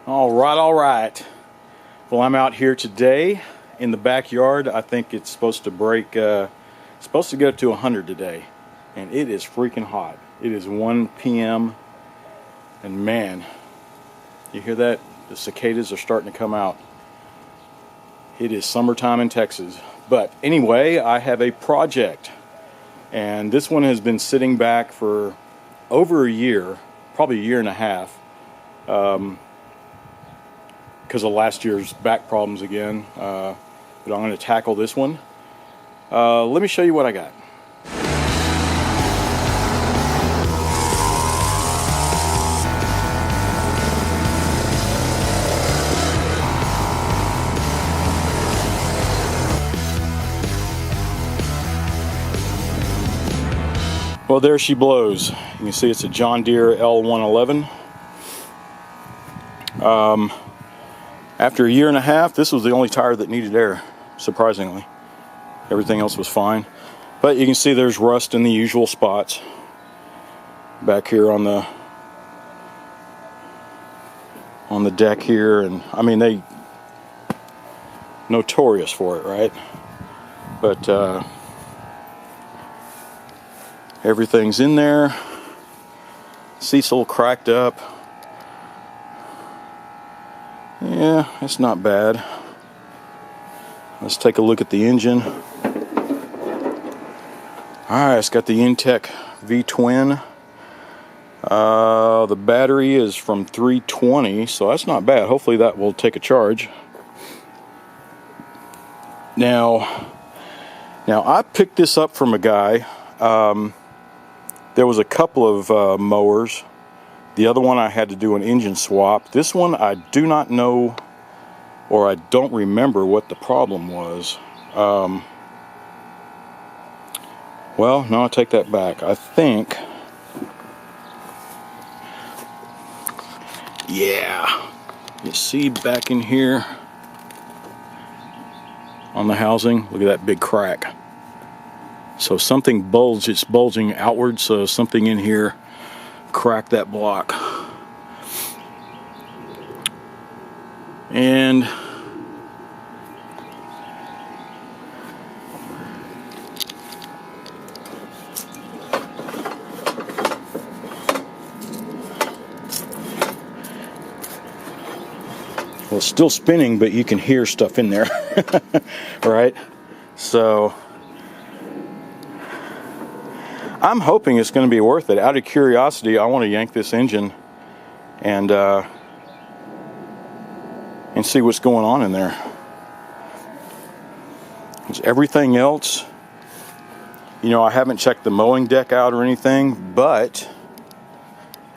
All right. Well, I'm out here today in the backyard. I think it's supposed to break, supposed to go to 100 today. And it is freaking hot. It is 1 p.m. And man, you hear that? The cicadas are starting to come out. It is summertime in Texas. But anyway, I have a project. And this one has been sitting back for over a year, probably a year and a half. Because of last year's back problems again. But I'm going to tackle this one. Let me show you what I got. Well, there she blows. You can see it's a John Deere L111. After a year and a half, this was the only tire that needed air, surprisingly. Everything else was fine. But you can see there's rust in the usual spots. Back here on the deck here, and I mean, they notorious for it, right? But everything's in there. Seat's a little cracked up. Yeah, it's not bad. Let's take a look at the engine. Alright, it's got the Intek V twin. The battery is from 320, so that's not bad. Hopefully that will take a charge. Now I picked this up from a guy. There was a couple of mowers. The other one I had to do an engine swap. This one I do not know, or I don't remember what the problem was. Well, no, I take that back. I think, yeah, you see back in here on the housing, look at that big crack. So something bulged, it's bulging outward, so something in here cracked that block. And well, it's still spinning, but you can hear stuff in there. Right? So I'm hoping it's going to be worth it. Out of curiosity, I want to yank this engine and see what's going on in there. Is everything else, you know, I haven't checked the mowing deck out or anything, but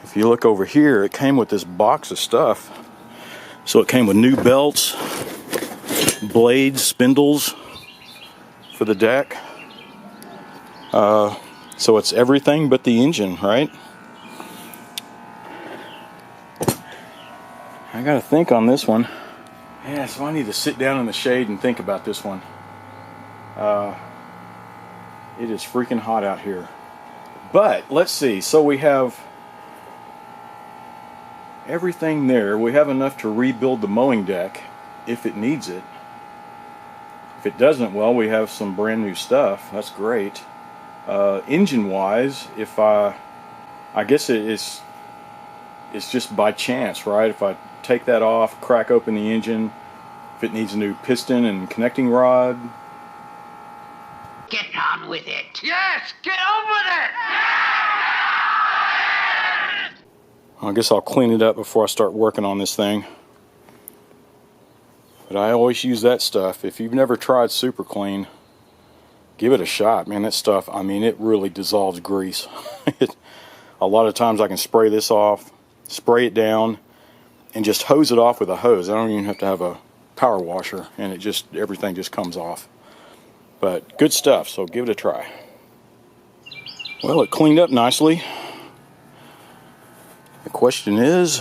if you look over here, it came with this box of stuff. So it came with new belts, blades, spindles for the deck. So it's everything but the engine, right? I gotta think on this one. Yeah, so I need to sit down in the shade and think about this one. It is freaking hot out here. But let's see, so we have everything there. We have enough to rebuild the mowing deck if it needs it. If it doesn't, well, we have some brand new stuff. That's great. Engine wise, if I guess it's just by chance, right? If I take that off, crack open the engine, if it needs a new piston and connecting rod. Get on with it. Yes, get on with it. I guess I'll clean it up before I start working on this thing. But I always use that stuff. If you've never tried Super Clean, give it a shot, man. That stuff, I mean, it really dissolves grease. A lot of times I can spray this off, spray it down, and just hose it off with a hose. I don't even have to have a power washer, and it just, everything just comes off. But good stuff, so give it a try. Well, it cleaned up nicely. The question is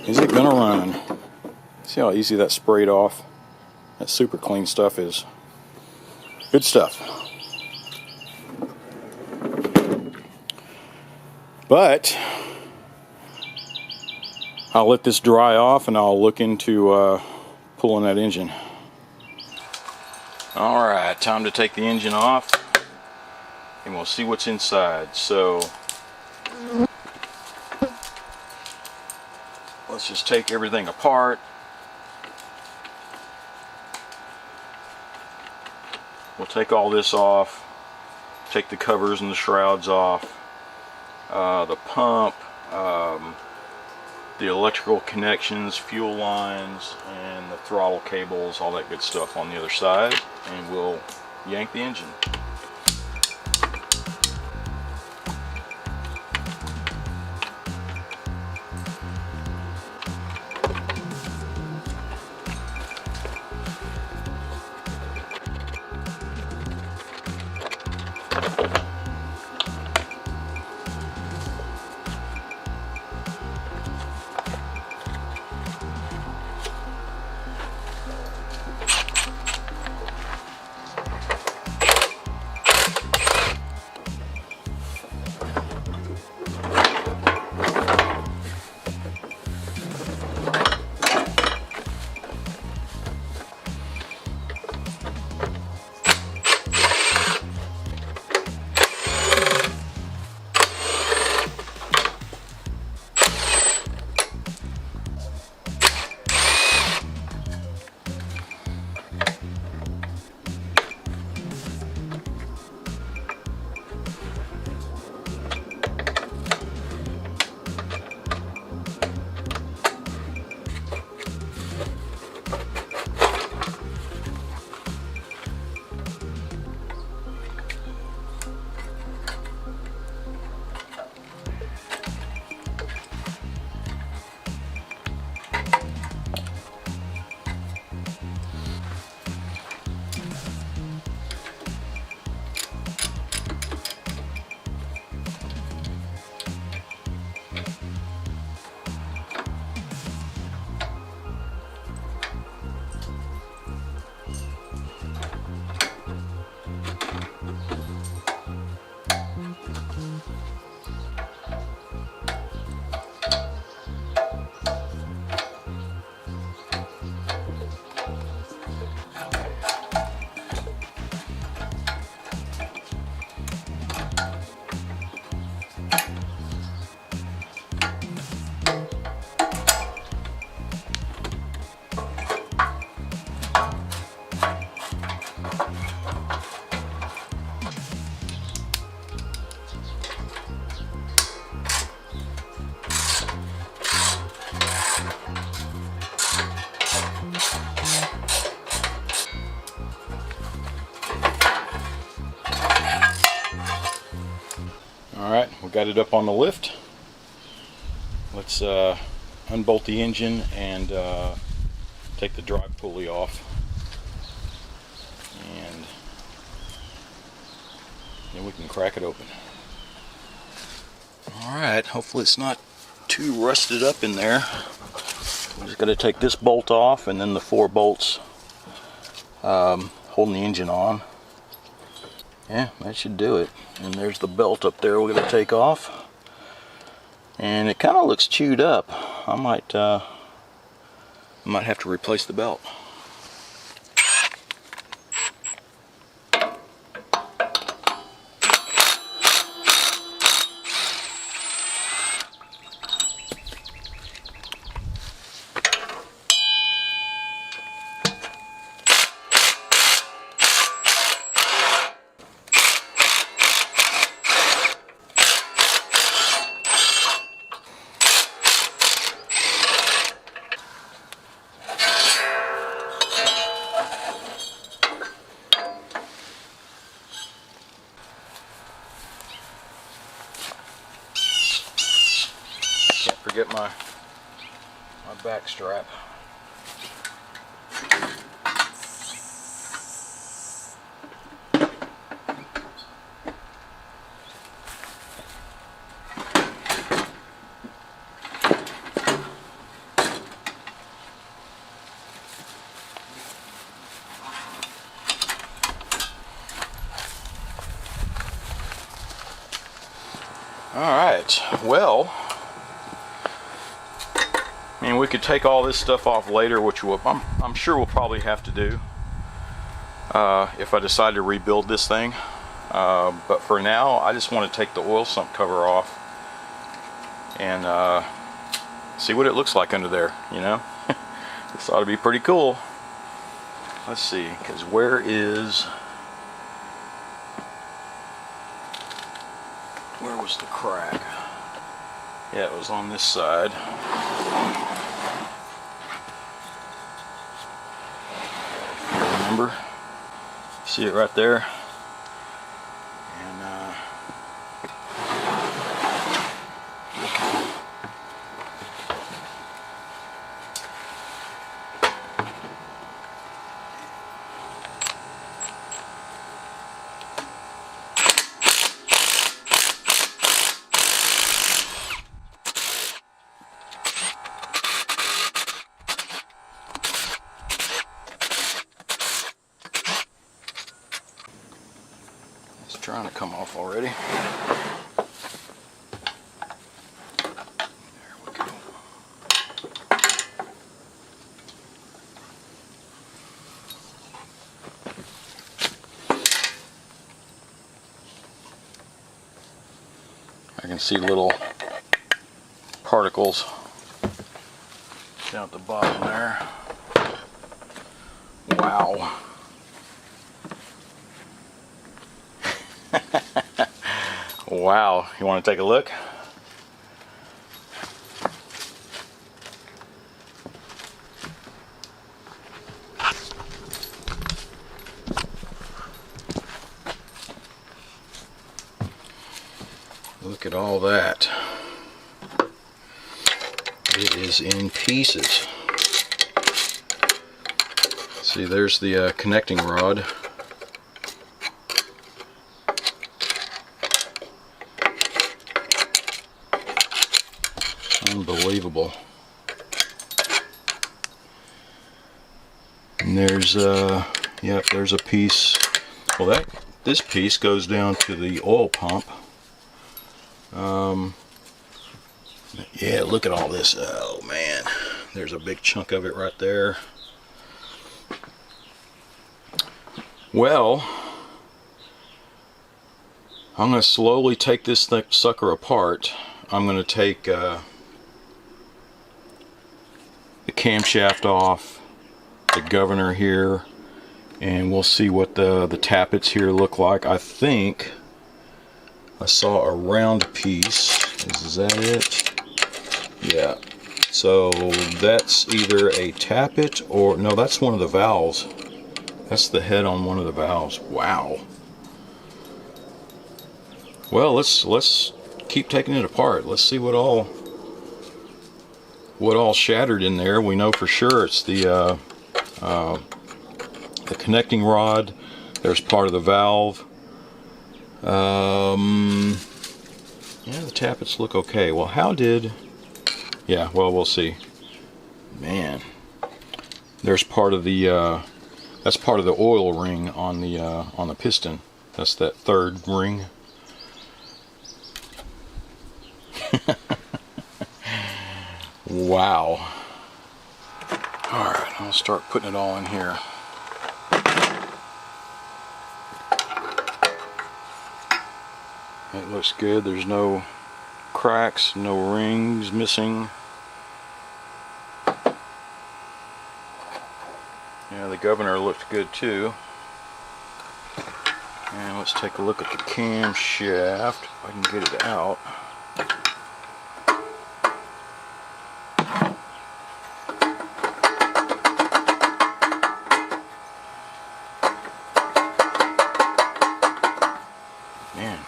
it gonna run? See how easy that sprayed off? That Super Clean stuff is. Good stuff. But I'll let this dry off and I'll look into pulling that engine. Alright, time to take the engine off and we'll see what's inside. So let's just take everything apart. We'll take all this off, take the covers and the shrouds off, the pump, the electrical connections, fuel lines, and the throttle cables, all that good stuff on the other side, and we'll yank the engine. Alright, we got it up on the lift. Let's unbolt the engine and take the drive pulley off. And then we can crack it open. Alright, hopefully it's not too rusted up in there. I'm just going to take this bolt off and then the 4 bolts holding the engine on. Yeah, that should do it. And there's the belt up there we're going to take off. And it kind of looks chewed up. I might have to replace the belt. Forget my back strap. All right, well, I mean, we could take all this stuff off later, which I'm sure we'll probably have to do if I decide to rebuild this thing. But for now, I just want to take the oil sump cover off and see what it looks like under there, you know. This ought to be pretty cool. Let's see, because where was the crack? Yeah, it was on this side. Remember? See it right there? And it's trying to come off already. There we go. I can see little particles down at the bottom there. Wow. Wow, you want to take a look? Look at all that. It is in pieces. See, there's the connecting rod. Unbelievable. And there's yep, there's a piece. Well, this piece goes down to the oil pump. Yeah, look at all this. Oh man, there's a big chunk of it right there. Well, I'm going to slowly take this sucker apart. I'm going to take the camshaft off, the governor here, and we'll see what the tappets here look like. I think I saw a round piece. Is that it? Yeah. So that's either a tappet or no, that's one of the valves. That's the head on one of the valves. Wow. Well, let's keep taking it apart. Let's see what all shattered in there. We know for sure it's the connecting rod. There's part of the valve. Yeah, the tappets look okay. Well, yeah, well, we'll see. Man, there's part of the that's part of the oil ring on the piston. That's that third ring. Wow. Alright, I'll start putting it all in here. It looks good. There's no cracks, no rings missing. Yeah, the governor looked good too. And let's take a look at the camshaft, if I can get it out. Man,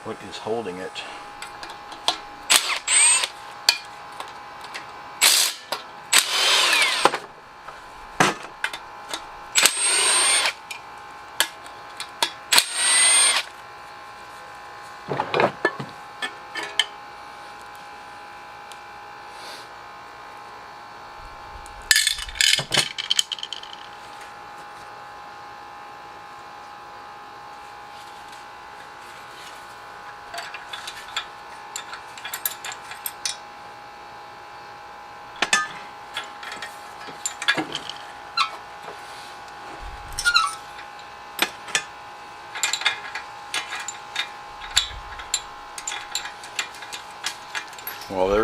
what is holding it?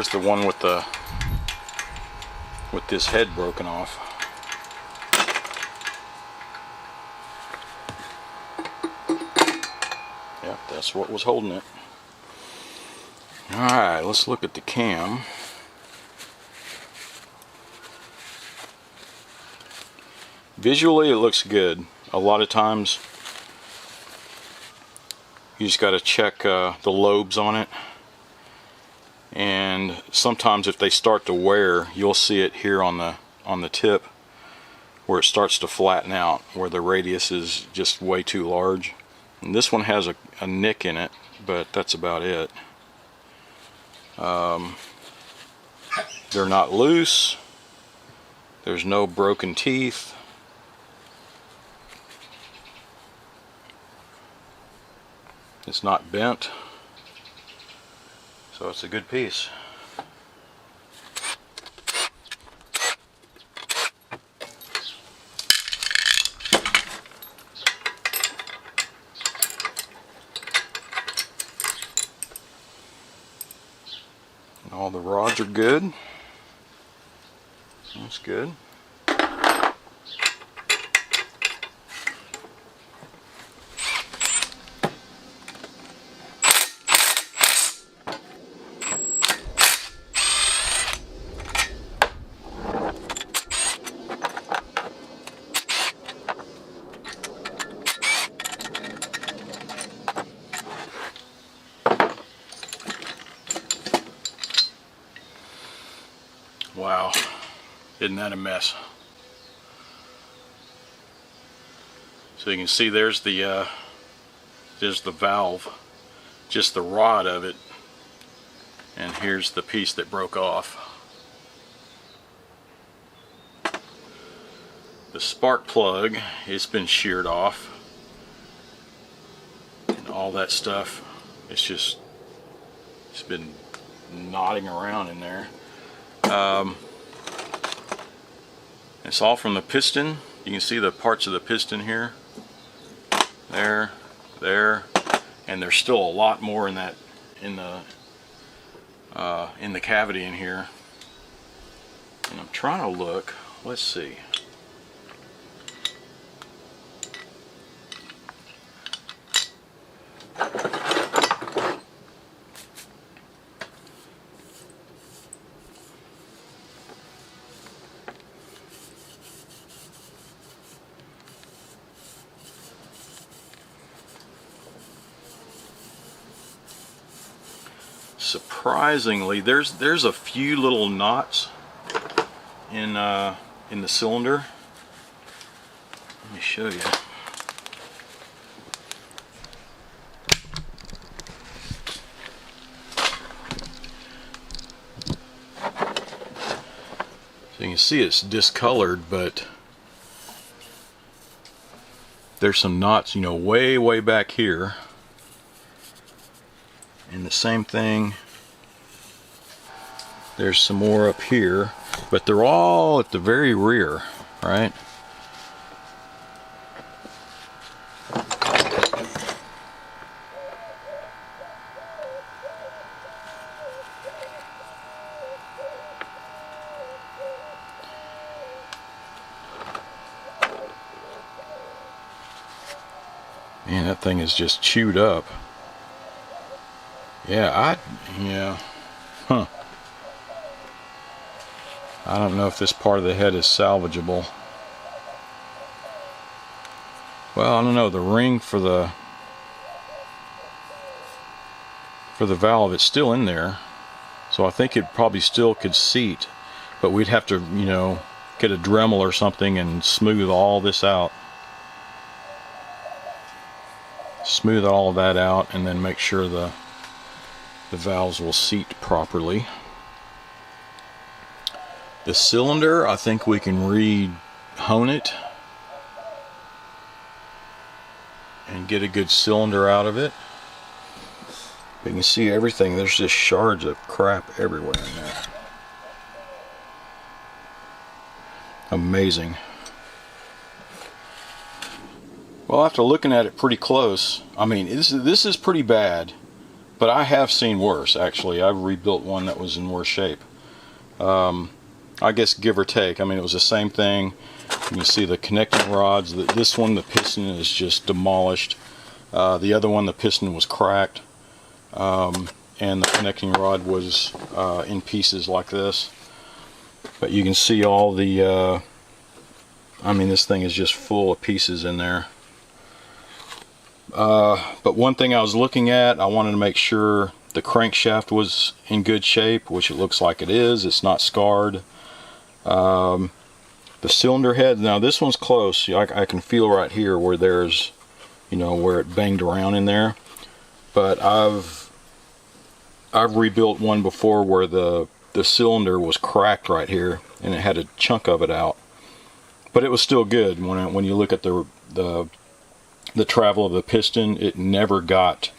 there's the one with this head broken off. Yep, that's what was holding it. Alright, let's look at the cam. Visually it looks good. A lot of times you just got to check the lobes on it, and sometimes if they start to wear, you'll see it here on the tip where it starts to flatten out, where the radius is just way too large. And this one has a nick in it, but that's about it. They're not loose. There's no broken teeth. It's not bent, so it's a good piece. And all the rods are good. That's good. Wow, isn't that a mess? So you can see there's the valve, just the rod of it, and here's the piece that broke off. The spark plug, it's been sheared off, and all that stuff, it's been knotting around in there. It's all from the piston. You can see the parts of the piston here, there, and there's still a lot more in that in the cavity in here. And I'm trying to look. Let's see. Surprisingly, there's a few little knots in the cylinder. Let me show you. So you can see it's discolored, but there's some knots, way back here. And the same thing, there's some more up here, but they're all at the very rear, right? Man, that thing is just chewed up. Yeah, huh. I don't know if this part of the head is salvageable. Well, I don't know, the ring for the valve, it's still in there. So I think it probably still could seat, but we'd have to, get a Dremel or something and smooth all this out. Smooth all of that out and then make sure the valves will seat properly. The cylinder, I think we can re-hone it and get a good cylinder out of it. But you can see everything, there's just shards of crap everywhere in there. Amazing. Well, after looking at it pretty close, I mean, this is pretty bad. But I have seen worse, actually. I've rebuilt one that was in worse shape. I guess give or take. I mean, it was the same thing. You can see the connecting rods. This one, the piston is just demolished. The other one, the piston was cracked. And the connecting rod was in pieces like this. But you can see all the... I mean, this thing is just full of pieces in there. But one thing I was looking at, I wanted to make sure the crankshaft was in good shape, which it looks like it is. It's not scarred. The cylinder head, now this one's close. I can feel right here where there's, you know, where it banged around in there. But I've rebuilt one before where the cylinder was cracked right here, and it had a chunk of it out. But it was still good. When you look at the travel of the piston, it never got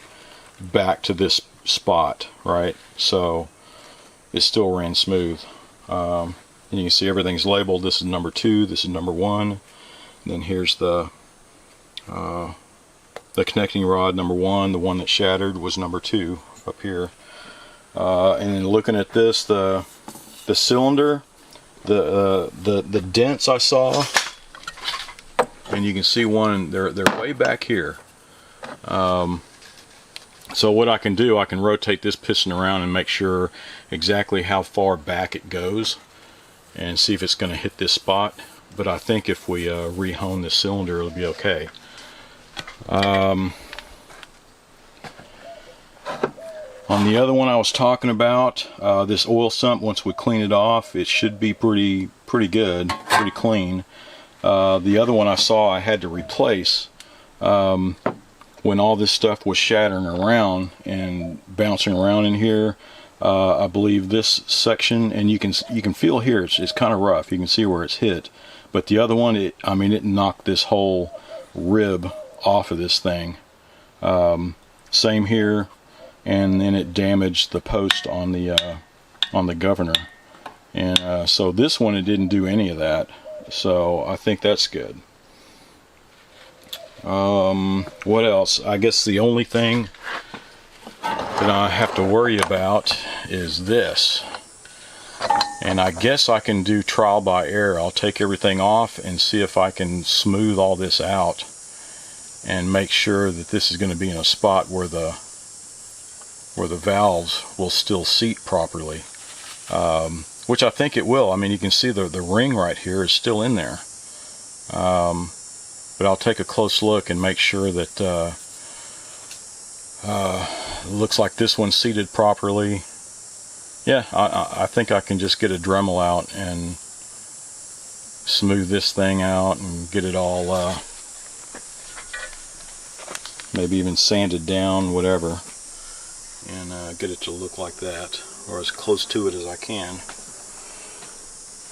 back to this spot, right? So it still ran smooth. And you can see everything's labeled. This is number 2, this is number 1. And then here's the connecting rod, number 1. The one that shattered was number 2 up here. And then looking at this, the cylinder, the dents I saw, and you can see one, they're way back here. So what I can do, I can rotate this piston around and make sure exactly how far back it goes and see if it's going to hit this spot. But I think if we re-hone the cylinder, it'll be okay. On the other one I was talking about, this oil sump, once we clean it off, it should be pretty good, pretty clean. The other one I saw I had to replace when all this stuff was shattering around and bouncing around in here. I believe this section, and you can feel here it's kind of rough. You can see where it's hit. But the other one, it knocked this whole rib off of this thing. Same here, and then it damaged the post on the governor. And so this one, it didn't do any of that. So I think that's good. What else? I guess the only thing that I have to worry about is this. And I guess I can do trial by error. I'll take everything off and see if I can smooth all this out and make sure that this is going to be in a spot where the valves will still seat properly. Which I think it will. I mean, you can see the ring right here is still in there. But I'll take a close look and make sure that it looks like this one's seated properly. Yeah, I think I can just get a Dremel out and smooth this thing out and get it all, maybe even sanded down, whatever, and get it to look like that, or as close to it as I can.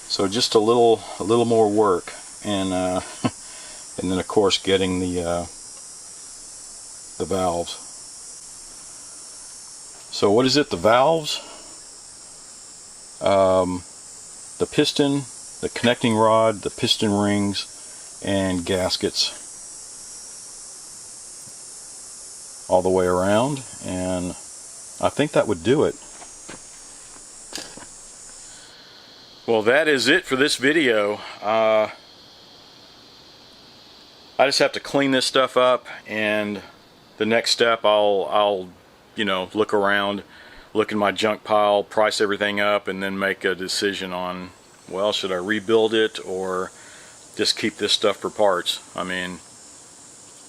So just a little more work, and and then of course getting the valves. So what is it? The valves, the piston, the connecting rod, the piston rings, and gaskets all the way around, and I think that would do it. Well, that is it for this video. I just have to clean this stuff up, and the next step I'll you know, look around, look in my junk pile, price everything up, and then make a decision on, well, should I rebuild it or just keep this stuff for parts? I mean,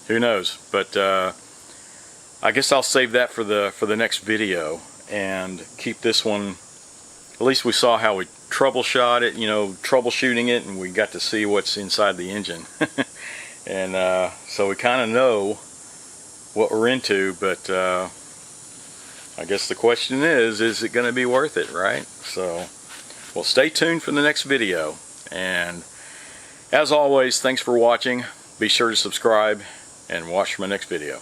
who knows? But I guess I'll save that for the next video and keep this one. At least we saw how we troubleshot it, you know, troubleshooting it, and we got to see what's inside the engine. And so we kind of know what we're into, but I guess the question is it going to be worth it, right? So, well, stay tuned for the next video. And as always, thanks for watching. Be sure to subscribe and watch my next video.